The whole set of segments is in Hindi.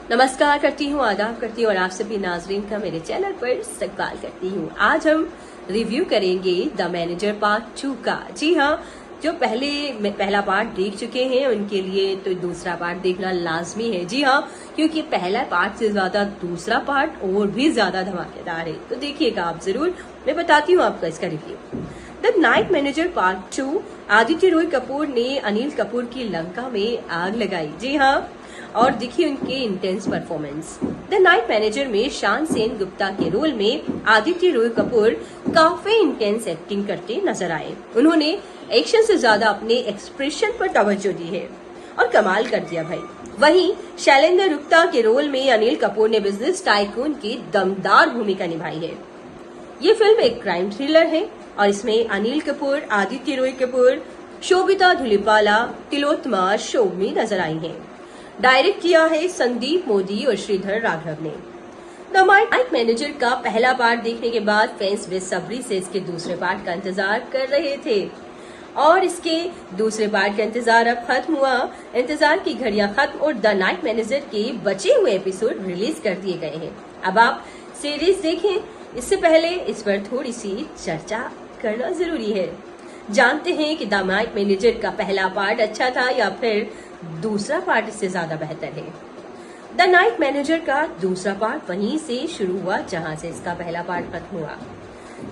नमस्कार करती हूँ, आदाब करती हूँ और आप सभी नाजरीन का मेरे चैनल पर इस्तकबाल करती हूँ। आज हम रिव्यू करेंगे द मैनेजर पार्ट 2 का। जी हाँ, जो पहला पार्ट देख चुके हैं उनके लिए तो दूसरा पार्ट देखना लाजमी है। जी हाँ, क्योंकि पहला पार्ट से ज्यादा दूसरा पार्ट और भी ज्यादा धमाकेदार है, तो देखिएगा आप जरूर। मैं बताती हूँ आपको इसका review. The night manager part 2। Aditya Roy Kapoor ने अनिल कपूर की लंका में आग लगाई। जी हाँ, और दिखी उनके intense performance. The night manager में शान सेन गुप्ता के रोल में आदित्य रॉय कपूर काफी इंटेंस एक्टिंग करते नजर आए। उन्होंने एक्शन से ज्यादा अपने एक्सप्रेशन पर तवज्जो दी है और कमाल कर दिया भाई। वहीं शैलेंद्र गुप्ता के रोल में अनिल कपूर ने बिजनेस टाइकून की दमदार भूमिका निभाई है। ये फिल्म एक क्राइम थ्रिलर है और इसमें अनिल कपूर, आदित्य रॉय कपूर, शोभिता धुलिपाला, तिलोत्तमा शोभनी नजर आई हैं। डायरेक्ट किया है संदीप मोदी और श्रीधर राघव ने। द नाइट मैनेजर का पहला पार्ट देखने के बाद फैंस बेसब्री से इसके दूसरे पार्ट का इंतजार कर रहे थे और इसके दूसरे पार्ट का इंतजार अब खत्म हुआ। इंतजार की घड़ियां खत्म और द नाइट मैनेजर के बचे हुए एपिसोड रिलीज कर दिए गए हैं। अब आप सीरीज देखें, इससे पहले इस पर थोड़ी सी चर्चा करना जरूरी है। जानते हैं कि द नाइट मैनेजर का पहला पार्ट अच्छा था या फिर दूसरा पार्ट इससे ज्यादा बेहतर है। द नाइट मैनेजर का दूसरा पार्ट वहीं से शुरू हुआ जहां से इसका पहला पार्ट खत्म हुआ।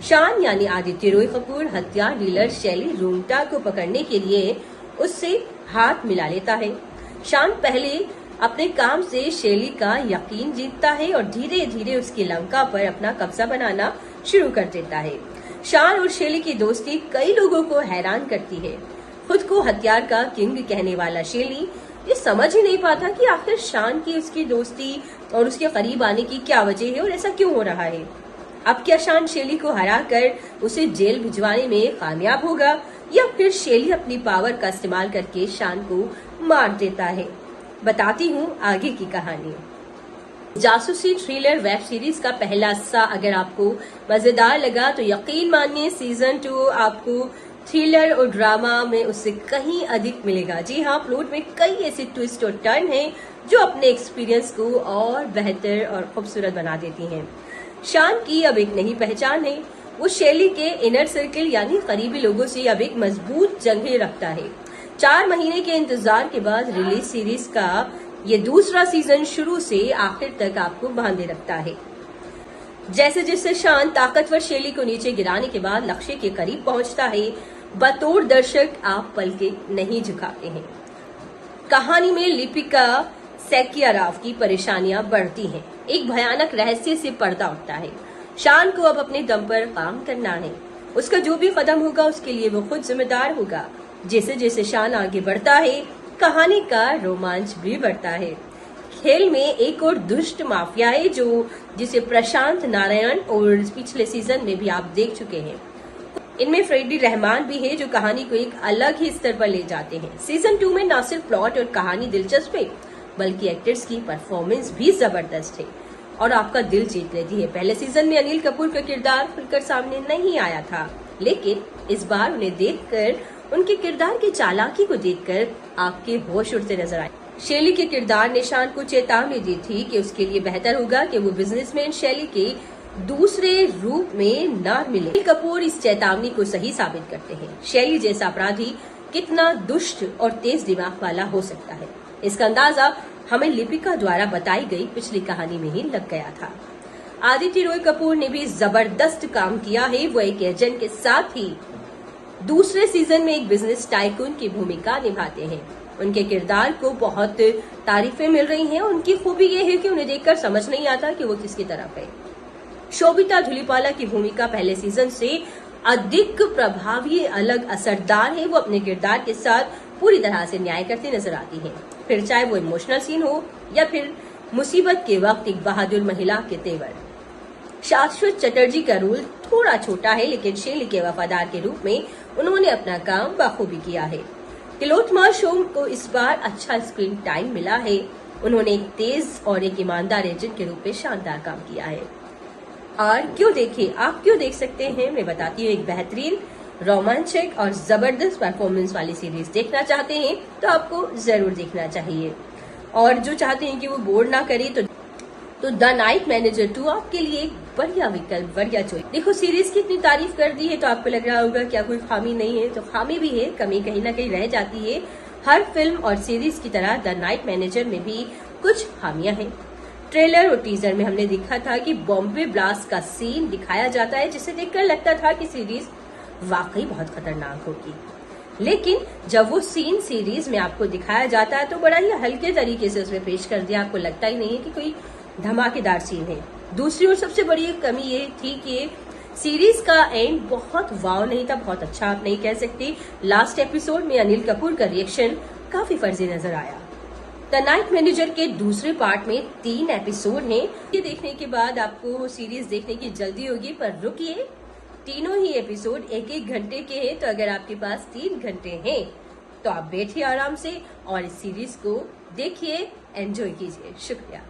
शान यानी आदित्य रॉय कपूर हथियार डीलर शैली रूंगटा को पकड़ने के लिए उससे हाथ मिला लेता है। शान पहले अपने काम से शैली का यकीन जीतता है और धीरे धीरे उसकी लंका पर अपना कब्जा बनाना शुरू कर देता है। शान और शैली की दोस्ती कई लोगों को हैरान करती है। खुद को हथियार का किंग कहने वाला शैली ये समझ ही नहीं पाता कि आखिर शान की उसकी दोस्ती और उसके करीब आने की क्या वजह है और ऐसा क्यों हो रहा है। अब क्या शान शैली को हराकर उसे जेल भिजवाने में कामयाब होगा या फिर शैली अपनी पावर का इस्तेमाल करके शान को मार देता है। बताती हूँ आगे की कहानी। जासूसी थ्रिलर वेब सीरीज का पहला हिस्सा अगर आपको मजेदार लगा तो यकीन मानिए सीजन 2 आपको थ्रिलर और ड्रामा में उससे कहीं अधिक मिलेगा। जी हाँ, प्लॉट में कई ऐसे ट्विस्ट और टर्न हैं जो अपने एक्सपीरियंस को और बेहतर और खूबसूरत बना देती हैं। शान की अब एक नई पहचान है। वो शैली के इनर सर्कल यानी करीबी लोगों से अब एक मजबूत जंग रखता है। 4 महीने के इंतजार के बाद रिलीज सीरीज का ये दूसरा सीजन शुरू से आखिर तक आपको बांधे रखता है। जैसे जैसे शान ताकतवर शैली को नीचे गिराने के बाद लक्ष्य के करीब पहुंचता है, बतौर दर्शक आप पलके नहीं झुकाते हैं। कहानी में लिपिका सेकियाराव की परेशानियां बढ़ती हैं। एक भयानक रहस्य से पर्दा उठता है। शान को अब अपने दम पर काम करना है। उसका जो भी कदम होगा उसके लिए वो खुद जिम्मेदार होगा। जैसे जैसे शान आगे बढ़ता है, कहानी का रोमांच भी बढ़ता है। खेल में एक और दुष्ट माफिया है जिसे प्रशांत नारायण और पिछले सीजन में भी आप देख चुके हैं। इनमें फ्रेडी रहमान भी है जो कहानी को एक अलग ही स्तर पर ले जाते हैं। सीजन 2 में न सिर्फ प्लॉट और कहानी दिलचस्प है बल्कि एक्टर्स की परफॉर्मेंस भी जबरदस्त है और आपका दिल जीत लेती है। पहले सीजन में अनिल कपूर का किरदार खुलकर सामने नहीं आया था, लेकिन इस बार उन्हें देखकर, उनके किरदार की चालाकी को देखकर आपके होश उड़ते नजर आए। शैली के किरदार ने शान को चेतावनी दी थी कि उसके लिए बेहतर होगा कि वो बिजनेसमैन शैली के दूसरे रूप में न मिले। अनिल कपूर इस चेतावनी को सही साबित करते हैं। शैली जैसा अपराधी कितना दुष्ट और तेज दिमाग वाला हो सकता है, इसका अंदाजा हमें लिपिका द्वारा बताई गई पिछली कहानी में ही लग गया था। आदित्य रॉय कपूर ने भी जबरदस्त काम किया है। वो एक एजेंट के साथ ही दूसरे सीजन में एक बिजनेस टाइकून की भूमिका निभाते हैं। उनके किरदार को बहुत तारीफें मिल रही हैं। उनकी खूबी ये है कि उन्हें देखकर समझ नहीं आता कि वो किसकी तरफ है। शोभिता धुलिपाला की भूमिका पहले सीजन से अधिक प्रभावी, अलग, असरदार है। वो अपने किरदार के साथ पूरी तरह से न्याय करती नजर आती है, फिर चाहे वो इमोशनल सीन हो या फिर मुसीबत के वक्त एक बहादुर महिला के तेवर। शाश्वत चटर्जी का रोल थोड़ा छोटा है, लेकिन शैली के वफादार के रूप में उन्होंने अपना काम बखूबी किया है। तिलोत्तमा शोम को इस बार अच्छा स्क्रीन टाइम मिला है। उन्होंने एक तेज और एक ईमानदार एजेंट के रूप में शानदार काम किया है। और क्यों देखें, आप क्यों देख सकते हैं, मैं बताती हूँ। एक बेहतरीन, रोमांचक और जबरदस्त परफॉर्मेंस वाली सीरीज देखना चाहते हैं तो आपको जरूर देखना चाहिए। और जो चाहते हैं कि वो बोर ना करे तो द नाइट मैनेजर 2 आपके लिए एक बढ़िया विकल्प, बढ़िया चॉइस। देखो सीरीज की इतनी तारीफ कर दी है तो आपको लग रहा होगा क्या कोई खामी नहीं है, तो खामी भी है, कमी कहीं ना कहीं रह जाती है। हर फिल्म और सीरीज की तरह द नाइट मैनेजर में भी कुछ खामियां हैं। ट्रेलर और टीजर में हमने देखा था कि बॉम्बे ब्लास्ट का सीन दिखाया जाता है, जिसे देखकर लगता था कि सीरीज वाकई बहुत खतरनाक होगी, लेकिन जब वो सीन सीरीज में आपको दिखाया जाता है तो बड़ा ही हल्के तरीके से उसमें पेश कर दिया, आपको लगता ही नहीं है कि कोई धमाकेदार सीन है। दूसरी ओर सबसे बड़ी एक कमी ये थी कि सीरीज का एंड बहुत वाव नहीं था, बहुत अच्छा आप नहीं कह सकते। लास्ट एपिसोड में अनिल कपूर का रिएक्शन काफी फर्जी नजर आया। द नाइट मैनेजर के दूसरे पार्ट में 3 एपिसोड हैं। ये देखने के बाद आपको सीरीज देखने की जल्दी होगी, पर रुकिए, तीनों ही एपिसोड 1-1 घंटे के हैं, तो अगर आपके पास 3 घंटे हैं तो आप बैठिए आराम से और इस सीरीज को देखिए, एंजॉय कीजिए। शुक्रिया।